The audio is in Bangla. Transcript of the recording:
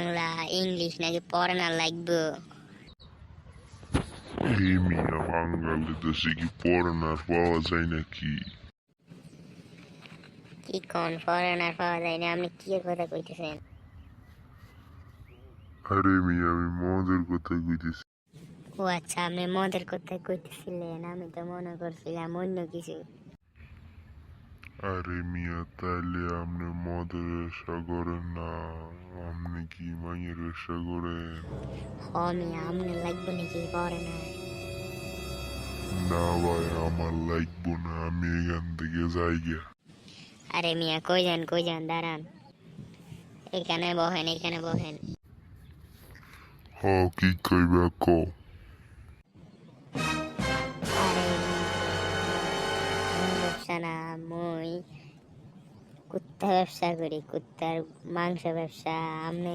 বাংলা ইংলিশ নাকি পড়ানো লাগবে? এই মিয়া বাঙালি দেশে কি পড়ানোর পাওয়া যায় নাকি? কি কোন পড়ানোর পাওয়া যায় না? আপনি কি কথা কইতেছেন? আরে মিয়া আমি মদের কথা কইতেছি। ও আচ্ছা, আপনি মদের কথা কইতেছিলেন, আমি তো মনে করছিলাম অন্য কিছু। আরে মিয়া তাইলে আপনি মদের ব্যবসা করেন না, আপনি কি মাইয়ের ব্যবসা করেন? মিয়া আপনি লাগবে নাকি পড়ানো? না ভাই আমার লাগবো না, আমি এখান থেকে যাই গিয়া। আরে মিয়া কই যান দাঁড়ান, এখানে বহেন এখানে বহেন। হ কি কইবা কও। আরে মুই ব্যবসা না, মুই কুত্তা ব্যবসা করি, কুত্তার মাংস ব্যবসা। আপনি